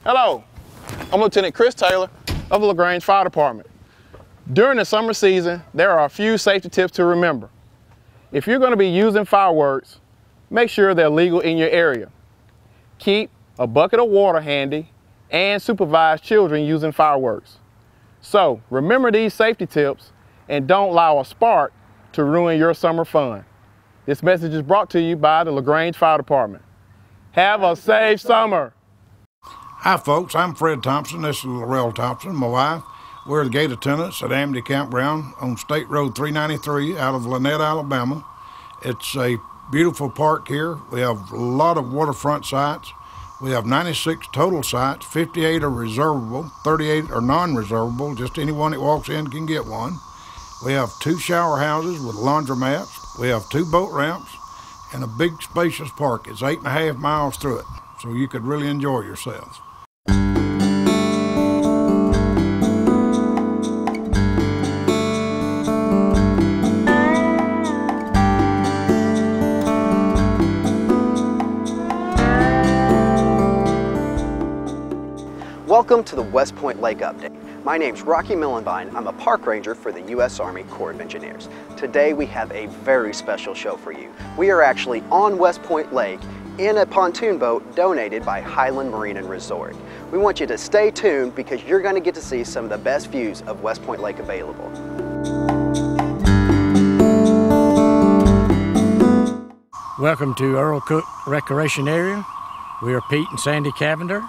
Hello, I'm Lieutenant Chris Taylor of the LaGrange Fire Department. During the summer season, there are a few safety tips to remember. If you're going to be using fireworks, make sure they're legal in your area. Keep a bucket of water handy and supervise children using fireworks. So remember these safety tips and don't allow a spark to ruin your summer fun. This message is brought to you by the LaGrange Fire Department. Have a safe summer. Hi folks, I'm Fred Thompson. This is Laurel Thompson, my wife. We're the gate attendants at Amity Campground on State Road 393 out of Lanett, Alabama. It's a beautiful park here. We have a lot of waterfront sites. We have 96 total sites, 58 are reservable, 38 are non-reservable, just anyone that walks in can get one. We have 2 shower houses with laundromats. We have 2 boat ramps and a big spacious park. It's 8.5 miles through it, so you could really enjoy yourselves. Welcome to the West Point Lake Update. My name's Rocky Millenbein. I'm a park ranger for the U.S. Army Corps of Engineers. Today we have a very special show for you. We are actually on West Point Lake in a pontoon boat donated by Highland Marine and Resort. We want you to stay tuned because you're going to get to see some of the best views of West Point Lake available. Welcome to Earl Cook Recreation Area. We are Pete and Sandy Cavender.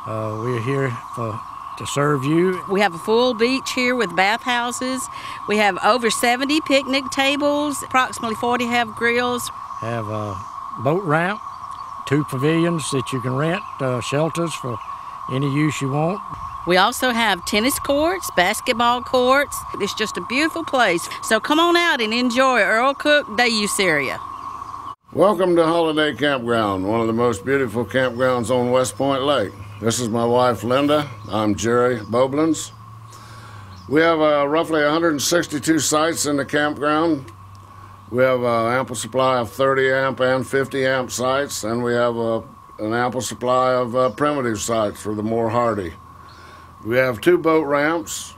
We're here to serve you. We have a full beach here with bathhouses. We have over 70 picnic tables. Approximately 40 have grills. Have a boat ramp, 2 pavilions that you can rent, shelters for any use you want. We also have tennis courts, basketball courts. It's just a beautiful place. So come on out and enjoy Earl Cook Day Use Area. Welcome to Holiday Campground, one of the most beautiful campgrounds on West Point Lake. This is my wife, Linda. I'm Jerry Boblins. We have roughly 162 sites in the campground. We have an ample supply of 30 amp and 50 amp sites, and we have an ample supply of primitive sites for the more hardy. We have 2 boat ramps.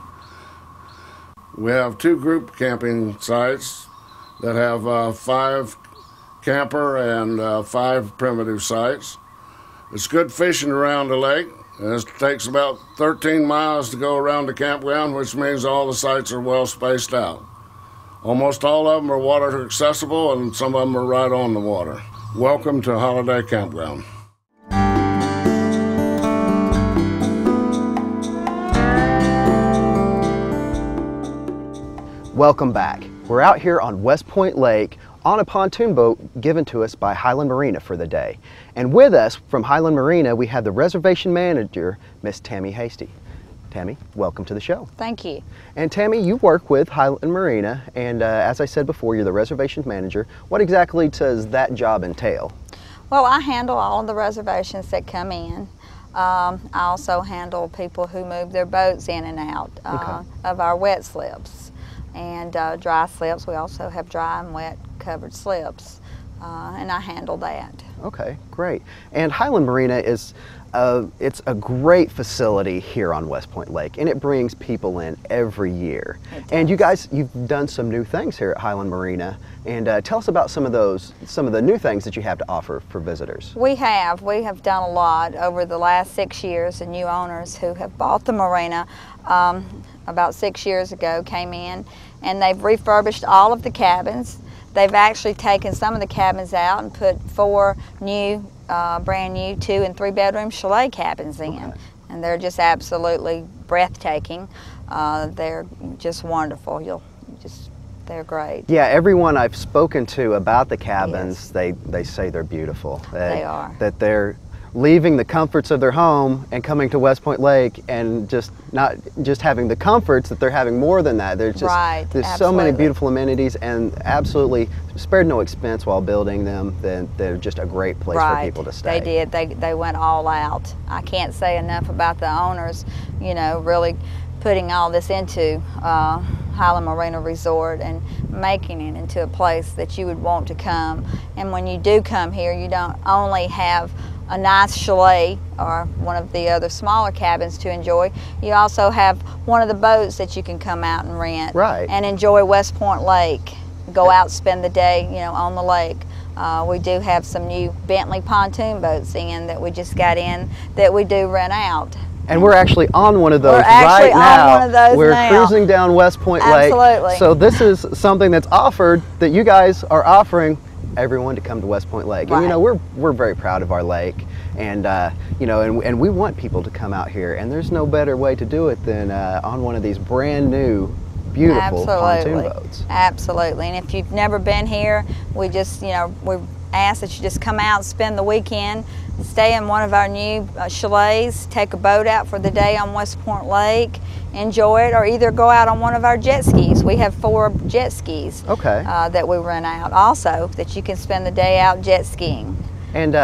We have 2 group camping sites that have 5 camper and 5 primitive sites. It's good fishing around the lake. It takes about 13 miles to go around the campground, which means all the sites are well spaced out. Almost all of them are water accessible and some of them are right on the water. Welcome to Holiday Campground. Welcome back. We're out here on West Point Lake on a pontoon boat given to us by Highland Marina for the day. And with us from Highland Marina, we have the reservation manager, Miss Tammy Hasty. Tammy, welcome to the show. Thank you. And Tammy, you work with Highland Marina, and as I said before, you're the reservation manager. What exactly does that job entail? Well, I handle all of the reservations that come in. I also handle people who move their boats in and out of our wet slips. And dry slips, we also have dry and wet covered slips, and I handle that. Okay, great. And Highland Marina is it's a great facility here on West Point Lake, and it brings people in every year. And you guys, you've done some new things here at Highland Marina, and tell us about some of the new things that you have to offer for visitors. We have done a lot over the last 6 years. The new owners who have bought the marina about 6 years ago came in, and they've refurbished all of the cabins. They've actually taken some of the cabins out and put 4 new, brand new 2 and 3 bedroom chalet cabins in. And they're just absolutely breathtaking. They're just wonderful. They're great. Yeah, everyone I've spoken to about the cabins, yes, they say they're beautiful. They are. That they're leaving the comforts of their home and coming to West Point Lake and just not just having the comforts, that they're having more than that. There's just there's so many beautiful amenities and absolutely spared no expense while building them. Then they're just a great place for people to stay. They did. They went all out. I can't say enough about the owners, you know, really putting all this into Highland Marina Resort and making it into a place that you would want to come. And when you do come here, you don't only have a nice chalet or one of the other smaller cabins to enjoy, you also have one of the boats that you can come out and rent and enjoy West Point Lake. Go out, spend the day, you know, on the lake. We do have some new Bentley pontoon boats in that we just got in that we do rent out. And we're actually on one of those right now. We're cruising down West Point Lake. Absolutely. So this is something that's offered, that you guys are offering everyone to come to West Point Lake. And you know, we're very proud of our lake, and you know, and we want people to come out here, and there's no better way to do it than on one of these brand new beautiful pontoon boats. Absolutely. And if you've never been here, we just, you know, we ask that you just come out and spend the weekend, stay in one of our new chalets, take a boat out for the day on West Point Lake, enjoy it, or either go out on one of our jet skis. We have 4 jet skis that we rent out also, that you can spend the day out jet skiing. And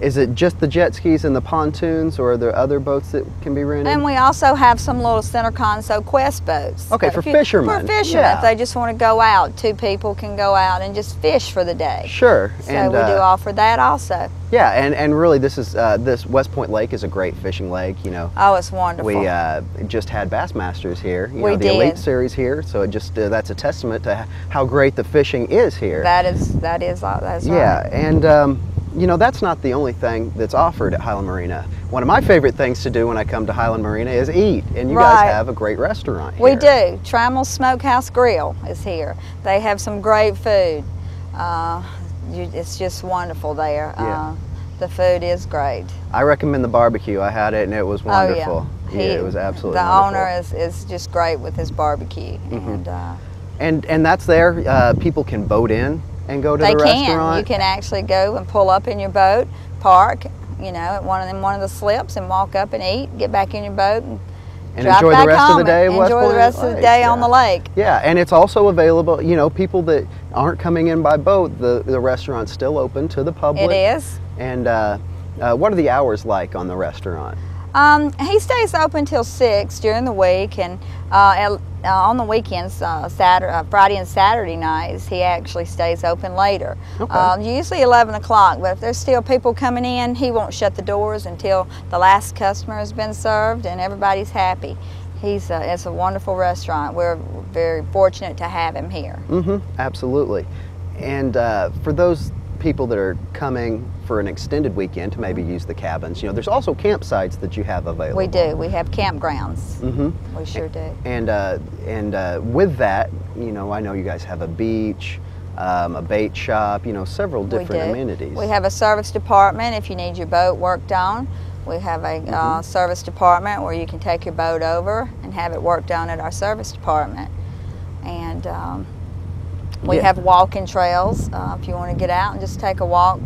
is it just the jet skis and the pontoons, or are there other boats that can be rented? And we also have some little center console Quest boats. Okay, for fishermen. For fishermen, if they just want to go out, 2 people can go out and just fish for the day. Sure. So and we do offer that also. Yeah, and really this is this West Point Lake is a great fishing lake, you know. Oh, it's wonderful. We just had Bassmasters here, you know, the Elite Series here, so it just that's a testament to how great the fishing is here. That's right. Yeah, and you know, that's not the only thing that's offered at Highland Marina. One of my favorite things to do when I come to Highland Marina is eat, and you guys have a great restaurant here. We do. Trammell's Smokehouse Grill is here. They have some great food. It's just wonderful there. The food is great. I recommend the barbecue. I had it and it was wonderful. Oh, yeah. It was absolutely wonderful. The owner is just great with his barbecue. And that's there. People can boat in and go to the restaurant? You can actually go and pull up in your boat, park, you know, at one of the slips, and walk up and eat, get back in your boat, and enjoy the rest of the day. Enjoy the rest of the day on the lake. Yeah, and it's also available, you know, people that aren't coming in by boat, the restaurant's still open to the public. It is. And what are the hours like on the restaurant? He stays open till 6 during the week, and on the weekends, Friday and Saturday nights, he actually stays open later. Usually 11 o'clock, but if there's still people coming in, he won't shut the doors until the last customer has been served and everybody's happy. It's a wonderful restaurant. We're very fortunate to have him here. Absolutely. And for those people that are coming for an extended weekend to maybe use the cabins, you know, there's also campsites that you have available. We do. We have campgrounds. We sure do. And with that, you know, I know you guys have a beach, a bait shop, you know, several different amenities. We have a service department if you need your boat worked on. We have a service department where you can take your boat over and have it worked on at our service department. And we have walking trails if you want to get out and just take a walk.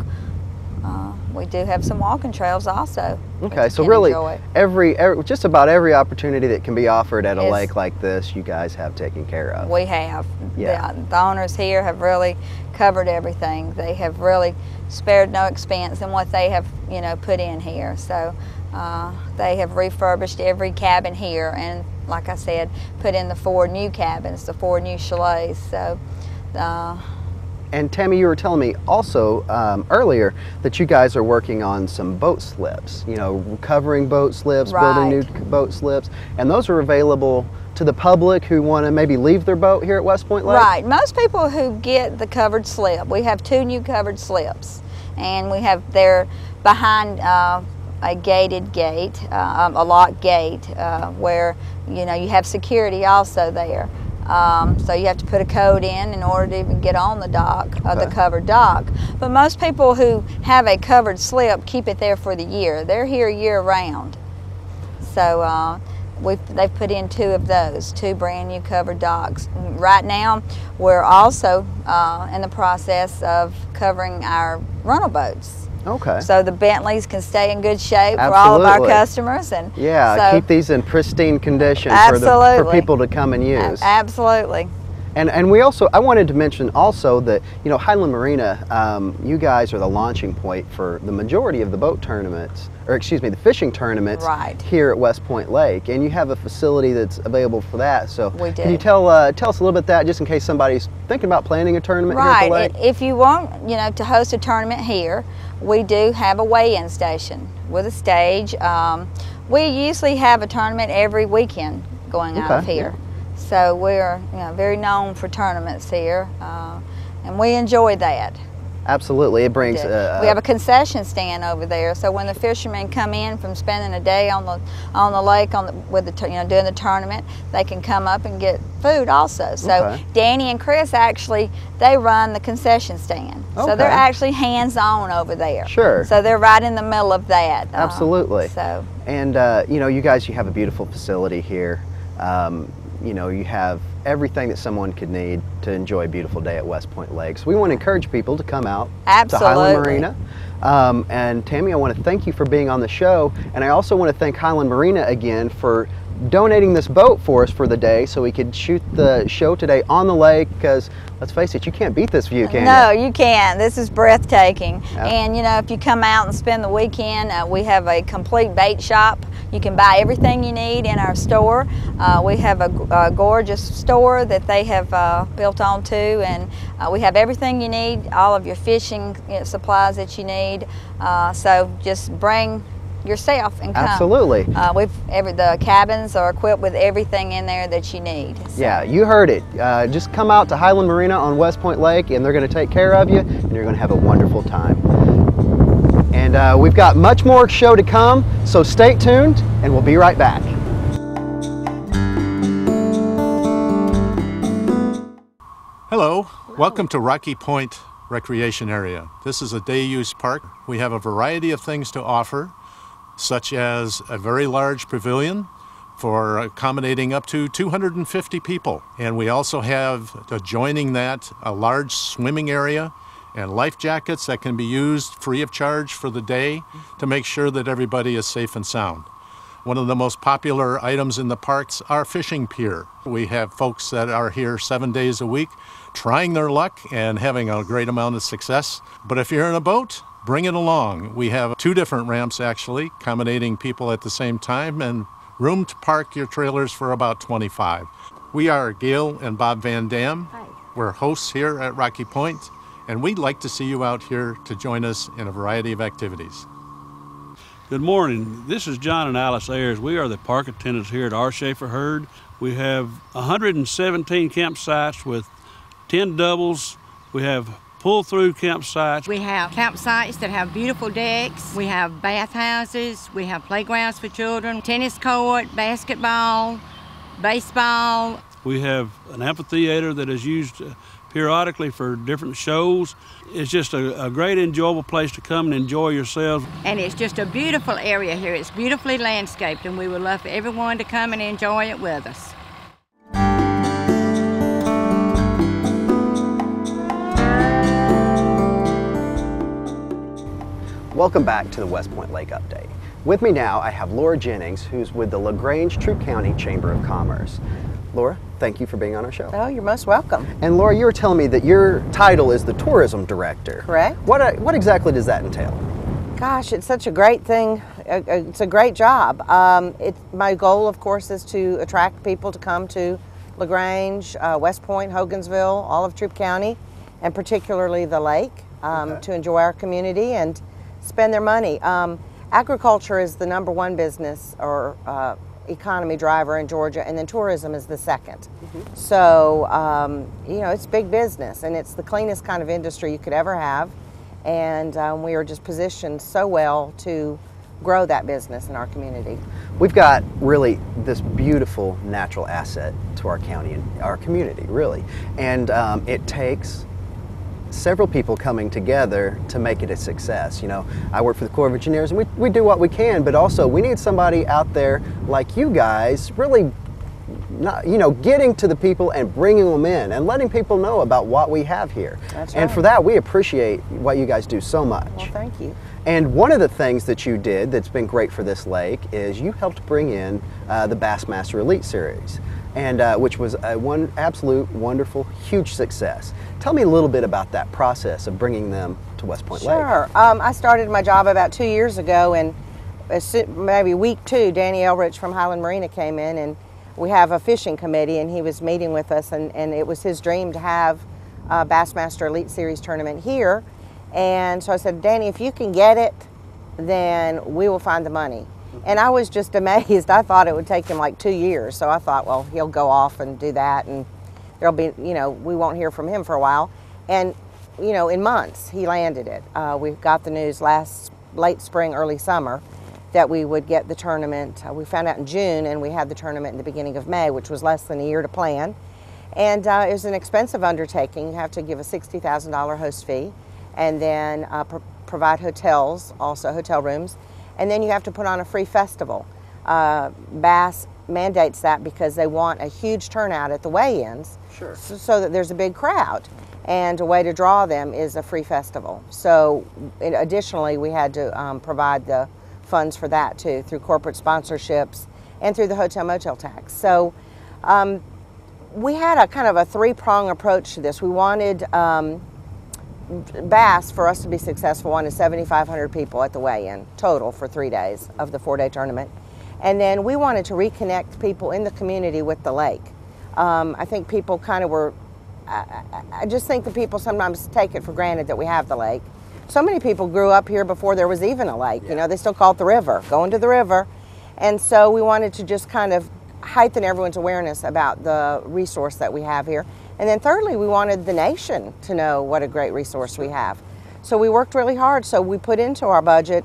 We do have some walking trails also. Okay, so really just about every opportunity that can be offered at a lake like this, you guys have taken care of. We have. The owners here have really covered everything. They have really spared no expense in what they have, you know, put in here. So they have refurbished every cabin here, and like I said, put in the 4 new cabins, the 4 new chalets. So. And Tammy, you were telling me also earlier that you guys are working on some boat slips, you know, covering boat slips, building new boat slips, and those are available to the public who want to maybe leave their boat here at West Point Lake? Right. Most people who get the covered slip, we have 2 new covered slips, and they're behind a gated gate, a locked gate, where, you know, you have security also there. So you have to put a code in order to even get on the dock, the covered dock. But most people who have a covered slip keep it there for the year. They're here year round. So they've put in 2 of those, 2 brand new covered docks. Right now, we're also in the process of covering our rental boats. Okay. So the Bentleys can stay in good shape for all of our customers, and keep these in pristine condition for people to come and use. Absolutely. And we also, I wanted to mention also that, you know, Highland Marina, you guys are the launching point for the majority of the boat tournaments, or excuse me, the fishing tournaments here at West Point Lake, and you have a facility that's available for that. So we do. Can you tell us a little bit that, just in case somebody's thinking about planning a tournament here at the lake? If you want, you know, to host a tournament here, we do have a weigh-in station with a stage. We usually have a tournament every weekend going out of here. So we're very known for tournaments here, and we enjoy that. Absolutely, it brings. We have a concession stand over there, so when the fishermen come in from spending a day on the lake doing the tournament, they can come up and get food also. So Danny and Chris actually they run the concession stand, so they're actually hands-on over there. Sure. So they're right in the middle of that. Absolutely. So. And you guys, you have a beautiful facility here. You have everything that someone could need to enjoy a beautiful day at West Point Lake. So we want to encourage people to come out to Highland Marina. And Tammy, I want to thank you for being on the show. And I also want to thank Highland Marina again for donating this boat for us for the day so we could shoot the show today on the lake, because let's face it, you can't beat this view, can you? No, you can't. This is breathtaking. And if you come out and spend the weekend, we have a complete bait shop. You can buy everything you need in our store. We have a gorgeous store that they have built onto, and we have everything you need, all of your fishing supplies that you need. So just bring yourself and come. Absolutely. The cabins are equipped with everything in there that you need. So. Yeah, you heard it. Just come out to Highland Marina on West Point Lake, and they're going to take care of you, and you're going to have a wonderful time. And we've got much more show to come, so stay tuned, and we'll be right back. Hello, welcome to Rocky Point Recreation Area. This is a day-use park. We have a variety of things to offer, such as a very large pavilion for accommodating up to 250 people. And we also have, adjoining that, a large swimming area and life jackets that can be used free of charge for the day to make sure that everybody is safe and sound. One of the most popular items in the parks are fishing pier. We have folks that are here 7 days a week trying their luck and having a great amount of success. But if you're in a boat, bring it along. We have 2 different ramps actually, accommodating people at the same time, and room to park your trailers for about 25. We are Gail and Bob Van Dam. Hi. We're hosts here at Rocky Point, and we'd like to see you out here to join us in a variety of activities. Good morning. This is John and Alice Ayers. We are the park attendants here at R. Schaefer Herd. We have 117 campsites with 10 doubles. We have pull-through campsites. We have campsites that have beautiful decks. We have bathhouses. We have playgrounds for children, tennis court, basketball, baseball. We have an amphitheater that is used periodically for different shows. It's just a great, enjoyable place to come and enjoy yourselves. And it's just a beautiful area here. It's beautifully landscaped, and we would love for everyone to come and enjoy it with us. Welcome back to the West Point Lake Update. With me now, I have Laura Jennings, who's with the LaGrange Troup County Chamber of Commerce. Laura, thank you for being on our show. Oh, you're most welcome. And Laura, you were telling me that your title is the Tourism Director. Correct. What exactly does that entail? Gosh, it's such a great thing. It's a great job. My goal, of course, is to attract people to come to LaGrange, West Point, Hogansville, all of Troup County, and particularly the lake, to enjoy our community and spend their money. Agriculture is the #1 business or economy driver in Georgia, and then tourism is the second. So, it's big business, and it's the cleanest kind of industry you could ever have. And we are just positioned so well to grow that business in our community. We've got really this beautiful natural asset to our county and our community, really. And it takes several people coming together to make it a success. I work for the Corps of Engineers, and we do what we can, but also we need somebody out there like you guys really getting to the people and bringing them in and letting people know about what we have here. That's and right. For that, we appreciate what you guys do so much. Well, thank you. And one of the things that you did that's been great for this lake is you helped bring in the Bassmaster Elite Series, and which was one absolute wonderful, huge success. Tell me a little bit about that process of bringing them to West Point Lake. Sure. I started my job about 2 years ago, and maybe week 2, Danny Elrich from Highland Marina came in, and we have a fishing committee, and he was meeting with us, and it was his dream to have a Bassmaster Elite Series tournament here. And so I said, Danny, if you can get it, then we will find the money. And I was just amazed. I thought it would take him like 2 years. So I thought, well, he'll go off and do that, and there'll be, you know, we won't hear from him for a while. And, you know, in months, he landed it. We got the news late spring, early summer, that we would get the tournament. We found out in June, and we had the tournament in the beginning of May, which was less than a year to plan. And it was an expensive undertaking. You have to give a $60,000 host fee, and then provide hotels, also hotel rooms. And then you have to put on a free festival. Bass mandates that because they want a huge turnout at the weigh-ins, Sure. so that there's a big crowd. And a way to draw them is a free festival. So additionally, we had to provide the funds for that too, through corporate sponsorships and through the hotel motel tax. So we had a kind of a three-prong approach to this. We wanted bass, for us to be successful, wanted 7,500 people at the weigh-in total for 3 days of the 4-day tournament. And then we wanted to reconnect people in the community with the lake. I think people kind of were, I just think that people sometimes take it for granted that we have the lake. So many people grew up here before there was even a lake. You know, they still call it the river, going to the river. And so we wanted to just kind of heighten everyone's awareness about the resource that we have here. And then thirdly, we wanted the nation to know what a great resource we have. So we worked really hard. So we put into our budget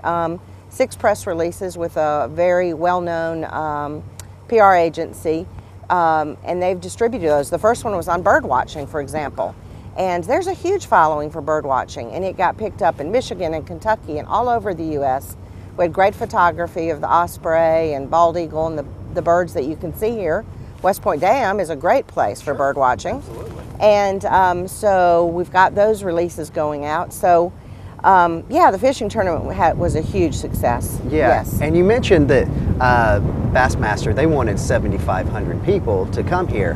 6 press releases with a very well-known PR agency, and they've distributed those. The first one was on bird watching, for example. And there's a huge following for bird watching, and it got picked up in Michigan and Kentucky and all over the U.S. We had great photography of the osprey and bald eagle and the birds that you can see here. West Point Dam is a great place for bird watching. Absolutely. And so we've got those releases going out. So yeah, the fishing tournament was a huge success. Yeah. Yes. And you mentioned that Bassmaster, they wanted 7,500 people to come here,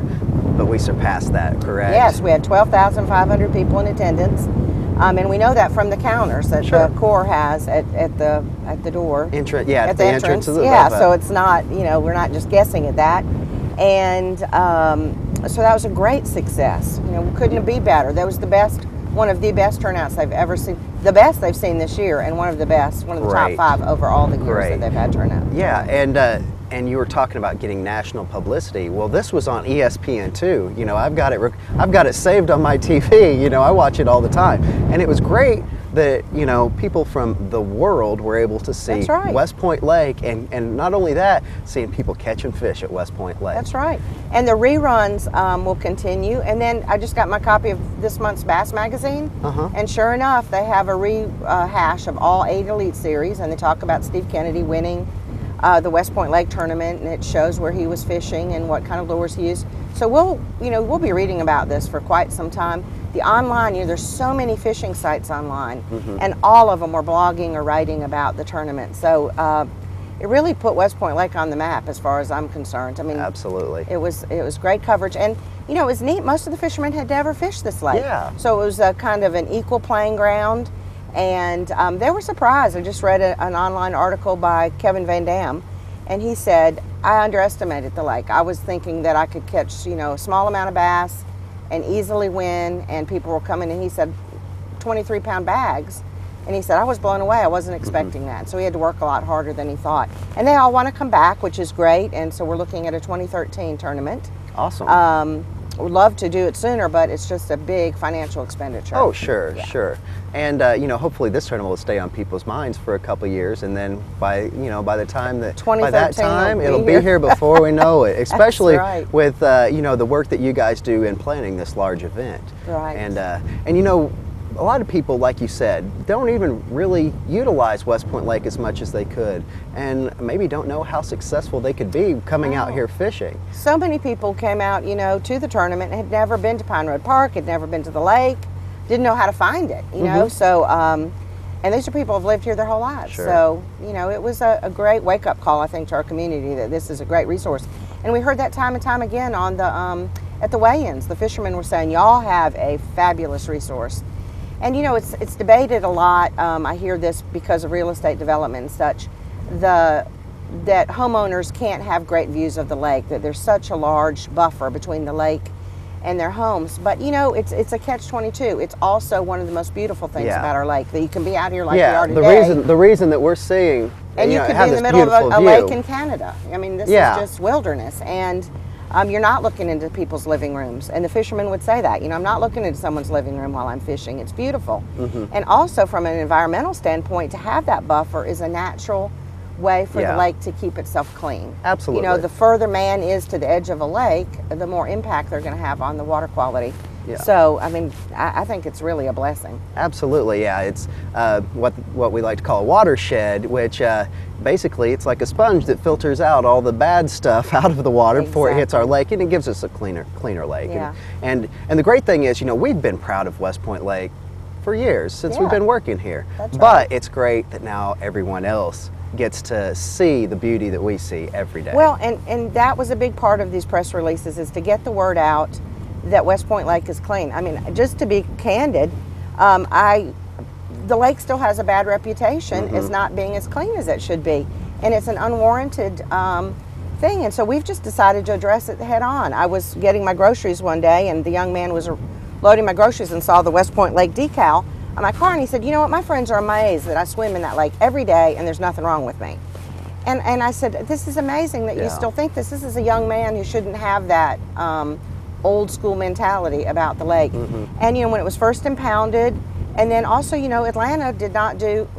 but we surpassed that, correct? Yes, we had 12,500 people in attendance. And we know that from the counters that the Corps has at the door. Yeah, at the entrance. Yeah, so it's not, you know, we're not just guessing at that. And so that was a great success. You know, couldn't it be better? That was the best, one of the best turnouts they've ever seen. The best they've seen this year, and one of the best, one of the top 5 over all the years that they've had turnout. Yeah, and you were talking about getting national publicity. Well, this was on ESPN too. You know, I've got it saved on my TV. You know, I watch it all the time, and it was great that, you know, people from the world were able to see West Point Lake, and not only that, seeing people catching fish at West Point Lake. That's right. And the reruns will continue. And then I just got my copy of this month's Bass Magazine, and sure enough, they have a rehash of all 8 Elite Series, and they talk about Steve Kennedy winning the West Point Lake tournament, and it shows where he was fishing and what kind of lures he used. So we'll be reading about this for quite some time. The online, you know, there's so many fishing sites online, and all of them were blogging or writing about the tournament. So it really put West Point Lake on the map, as far as I'm concerned. I mean, absolutely, it was great coverage, and you know, it was neat. Most of the fishermen had never fished this lake, so it was a kind of an equal playing ground. And they were surprised. I just read an online article by Kevin Van Dam, and he said, I underestimated the lake. I was thinking that I could catch, you know, a small amount of bass and easily win, and people were coming, and he said 23-pound bags, and he said, I was blown away. I wasn't expecting that. So he had to work a lot harder than he thought. And they all want to come back, which is great, and so we're looking at a 2013 tournament. Awesome. We'd love to do it sooner, but it's just a big financial expenditure. Oh, sure, sure. And you know, hopefully this tournament will stay on people's minds for a couple years, and then by the time it'll be here before we know it. Especially with you know, the work that you guys do in planning this large event. Right. And you know, a lot of people, like you said, don't even really utilize West Point Lake as much as they could, and maybe don't know how successful they could be coming out here fishing. So many people came out, you know, to the tournament, had never been to Pine Road Park, had never been to the lake, didn't know how to find it, you know. So, and these are people who have lived here their whole lives. So, you know, it was a great wake-up call, I think, to our community that this is a great resource. And we heard that time and time again on the at the weigh-ins. The fishermen were saying, y'all have a fabulous resource. And you know, it's debated a lot. I hear this because of real estate development and such, that homeowners can't have great views of the lake, that there's such a large buffer between the lake and their homes. But you know, it's a catch-22. It's also one of the most beautiful things about our lake, that you can be out here like we are today. The reason that we're seeing, and you could be in the middle of a lake in Canada. I mean, this is just wilderness, and you're not looking into people's living rooms. And the fishermen would say that, you know, I'm not looking into someone's living room while I'm fishing. It's beautiful. And also from an environmental standpoint, to have that buffer is a natural way for the lake to keep itself clean. Absolutely. You know, the further man is to the edge of a lake, the more impact they're going to have on the water quality. So, I mean, I think it's really a blessing. Absolutely, yeah. It's what we like to call a watershed, which basically it's like a sponge that filters out all the bad stuff out of the water before it hits our lake, and it gives us a cleaner lake. And the great thing is, you know, we've been proud of West Point Lake for years, since we've been working here. But it's great that now everyone else gets to see the beauty that we see every day. Well, and that was a big part of these press releases, is to get the word out that West Point Lake is clean. I mean, just to be candid, the lake still has a bad reputation as not being as clean as it should be, and it's an unwarranted thing. And so we've just decided to address it head on. I was getting my groceries one day, and the young man was loading my groceries and saw the West Point Lake decal on my car, and he said, you know what, my friends are amazed that I swim in that lake every day and there's nothing wrong with me. And I said, this is amazing that you still think this. This is a young man who shouldn't have that old school mentality about the lake. And you know, when it was first impounded, and then also, you know, Atlanta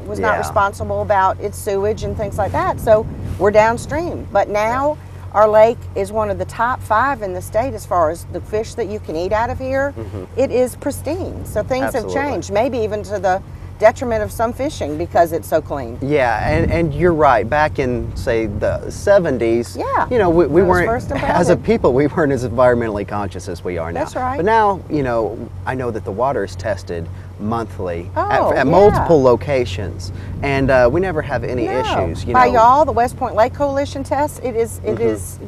was not responsible about its sewage and things like that, so we're downstream. But now our lake is one of the top 5 in the state as far as the fish that you can eat out of here. It is pristine. So things have changed, maybe even to the detriment of some fishing because it's so clean. Yeah, and you're right. Back in, say, the 70s, you know, we weren't, as a people, we weren't as environmentally conscious as we are now. That's right. But now, you know, I know that the water is tested monthly at multiple locations, and we never have any issues. You By know, y'all, the West Point Lake Coalition test, it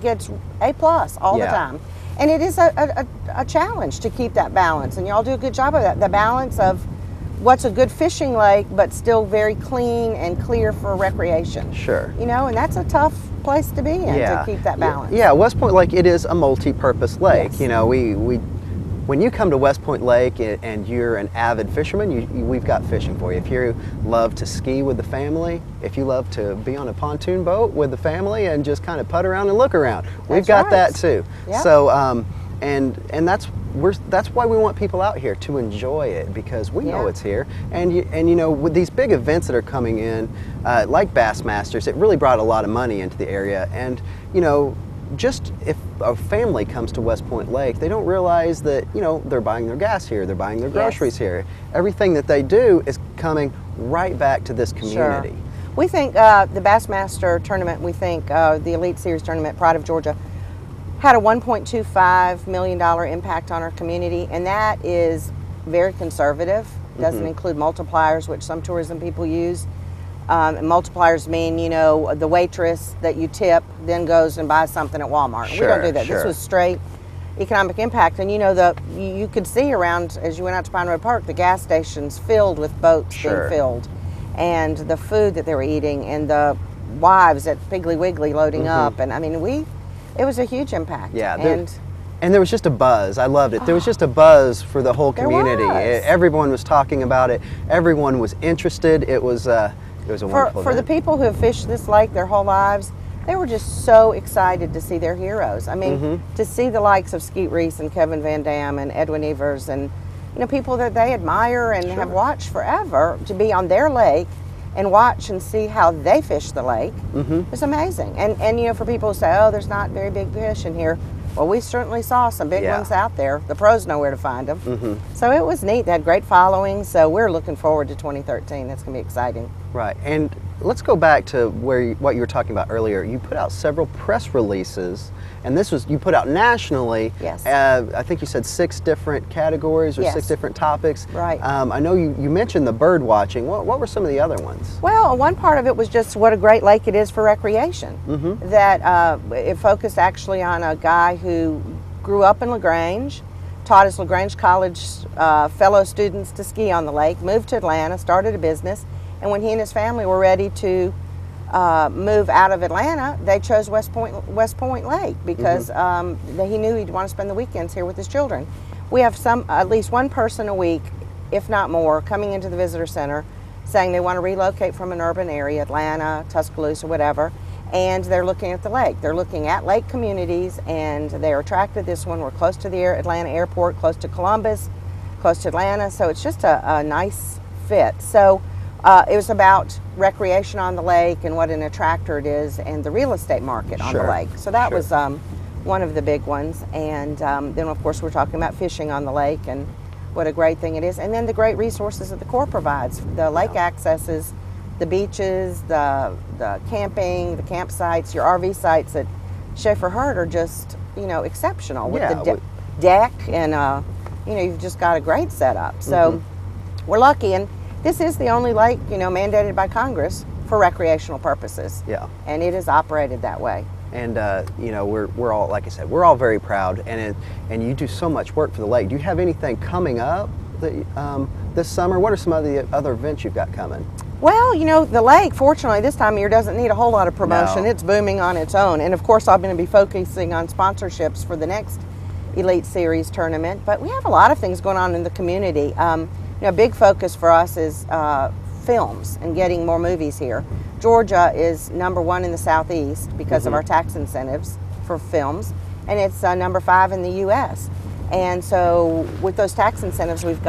gets A+ all the time. And it is a challenge to keep that balance, and y'all do a good job of that. The balance of what's a good fishing lake, but still very clean and clear for recreation. Sure. You know, and that's a tough place to be in, to keep that balance. Yeah, West Point Lake, it is a multi-purpose lake. You know, when you come to West Point Lake and you're an avid fisherman, we've got fishing for you. If you love to ski with the family, if you love to be on a pontoon boat with the family and just kind of putt around and look around, we've got that too. So, and that's why we want people out here to enjoy it, because we know it's here. And you know, with these big events that are coming in, like Bassmasters, it really brought a lot of money into the area. And you know, just if a family comes to West Point Lake, they don't realize that, you know, they're buying their gas here, they're buying their groceries here. Everything that they do is coming right back to this community. Sure. We think the Bassmaster tournament, we think the Elite Series tournament, Pride of Georgia, had a $1.25 million impact on our community, and that is very conservative. Doesn't include multipliers, which some tourism people use. And multipliers mean, you know, the waitress that you tip then goes and buys something at Walmart. We don't do that. This was straight economic impact. And you know, you could see around, as you went out to Pine Road Park, the gas stations filled with boats being filled, and the food that they were eating, and the wives at Piggly Wiggly loading up. And I mean, it was a huge impact. Yeah, and there was just a buzz. I loved it. There was just a buzz for the whole community. Everyone was talking about it. Everyone was interested. It was a wonderful for the people who have fished this lake their whole lives, they were just so excited to see their heroes. I mean, to see the likes of Skeet Reese and Kevin Van Dam and Edwin Evers, and you know, people that they admire and have watched forever, to be on their lake and watch and see how they fish the lake. It's amazing. And you know, for people who say, oh, there's not very big fish in here, well, we certainly saw some big ones out there. The pros know where to find them. So it was neat. They had great following, so we're looking forward to 2013. It's going to be exciting. Right, and let's go back to what you were talking about earlier. You put out several press releases, and you put out nationally. Yes. I think you said 6 different categories or 6 different topics. Right. I know you mentioned the bird watching. What were some of the other ones? Well, one part of it was just what a great lake it is for recreation. That it focused actually on a guy who grew up in LaGrange, taught his LaGrange College fellow students to ski on the lake, moved to Atlanta, started a business, and when he and his family were ready to move out of Atlanta, they chose West Point Lake because he knew he'd want to spend the weekends here with his children. We have at least one person a week, if not more, coming into the visitor center saying they want to relocate from an urban area, Atlanta, Tuscaloosa, whatever, and they're looking at the lake. They're looking at lake communities, and they're attracted to this one. We're close to the Atlanta airport, close to Columbus, close to Atlanta, so it's just a nice fit. So it was about recreation on the lake and what an attractor it is, and the real estate market on the lake. So that was one of the big ones. And then of course we're talking about fishing on the lake and what a great thing it is. And then the great resources that the Corps provides. The lake accesses, the beaches, the camping, the campsites, your RV sites at Schaefer Hurd are just, you know, exceptional with the deck and, you know, you've just got a great setup. So we're lucky. And this is the only lake, you know, mandated by Congress for recreational purposes. Yeah. And it is operated that way. And you know, we're all, like I said, we're all very proud, and you do so much work for the lake. Do you have anything coming up that, this summer? What are some of the other events you've got coming? Well, you know, the lake, fortunately, this time of year doesn't need a whole lot of promotion. No. It's booming on its own. And of course, I'm going to be focusing on sponsorships for the next Elite Series tournament. But we have a lot of things going on in the community. You know, a big focus for us is films and getting more movies here. Georgia is #1 in the Southeast because of our tax incentives for films, and it's #5 in the U.S. And so with those tax incentives, we've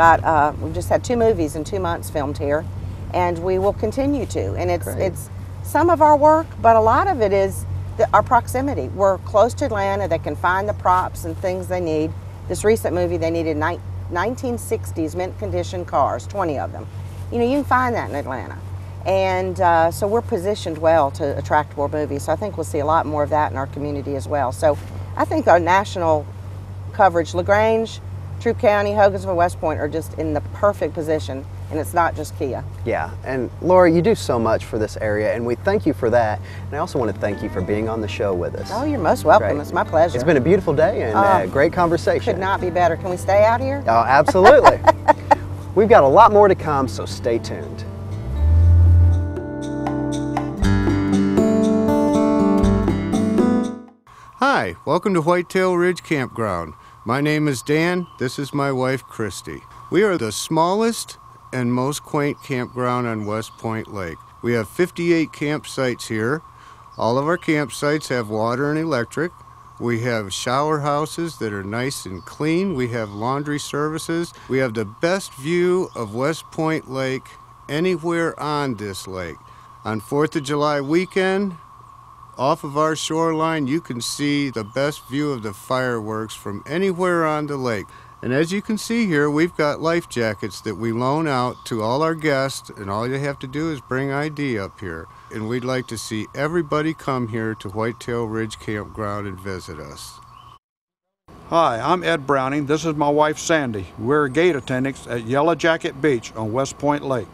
just had 2 movies in 2 months filmed here, and we will continue to. And it's some of our work, but a lot of it is our proximity. We're close to Atlanta. They can find the props and things they need. This recent movie, they needed 1960s mint condition cars, 20 of them. You know, you can find that in Atlanta. And so we're positioned well to attract more movies. So I think we'll see a lot more of that in our community as well. So I think our national coverage, LaGrange, Troup County, Hogansville, West Point are just in the perfect position. And it's not just Kia. Yeah, and Laura, you do so much for this area, and we thank you for that. And I also want to thank you for being on the show with us. Oh, you're most welcome. Great. It's my pleasure. It's been a beautiful day and great conversation. Could not be better. Can we stay out here? Oh, absolutely. We've got a lot more to come, so stay tuned. Hi, welcome to Whitetail Ridge Campground. My name is Dan. This is my wife, Christy. We are the smallest and most quaint campground on West Point Lake. We have 58 campsites here. All of our campsites have water and electric. We have shower houses that are nice and clean. We have laundry services. We have the best view of West Point Lake anywhere on this lake. On 4th of July weekend, off of our shoreline, you can see the best view of the fireworks from anywhere on the lake. And as you can see here, we've got life jackets that we loan out to all our guests, and all you have to do is bring ID up here. And we'd like to see everybody come here to Whitetail Ridge Campground and visit us. Hi, I'm Ed Browning. This is my wife, Sandy. We're gate attendants at Yellow Jacket Beach on West Point Lake.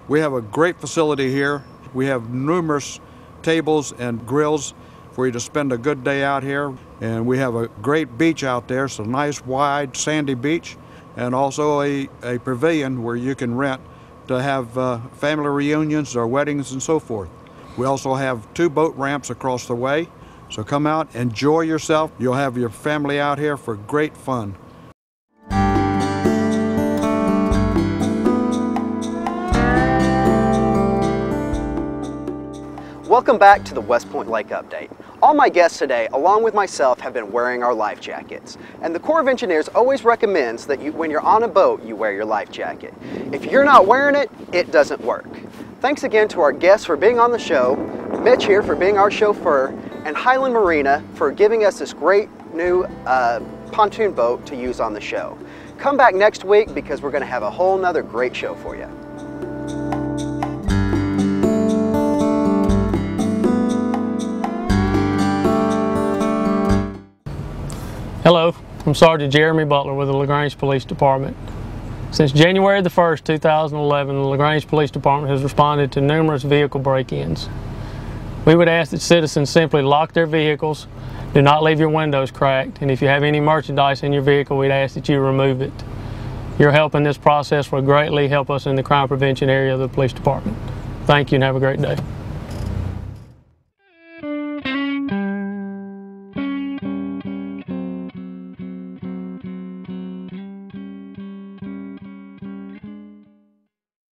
We have a great facility here. We have numerous tables and grills for you to spend a good day out here. And we have a great beach out there. It's a nice, wide, sandy beach, and also a pavilion where you can rent to have family reunions or weddings and so forth. We also have 2 boat ramps across the way. So come out, enjoy yourself. You'll have your family out here for great fun. Welcome back to the West Point Lake Update. All my guests today, along with myself, have been wearing our life jackets. And the Corps of Engineers always recommends that when you're on a boat, you wear your life jacket. If you're not wearing it, it doesn't work. Thanks again to our guests for being on the show, Mitch here for being our chauffeur, and Highland Marina for giving us this great new pontoon boat to use on the show. Come back next week because we're going to have a whole nother great show for you. Hello, I'm Sergeant Jeremy Butler with the LaGrange Police Department. Since January the 1st, 2011, the LaGrange Police Department has responded to numerous vehicle break-ins. We would ask that citizens simply lock their vehicles, do not leave your windows cracked, and if you have any merchandise in your vehicle, we'd ask that you remove it. Your help in this process will greatly help us in the crime prevention area of the police department. Thank you and have a great day.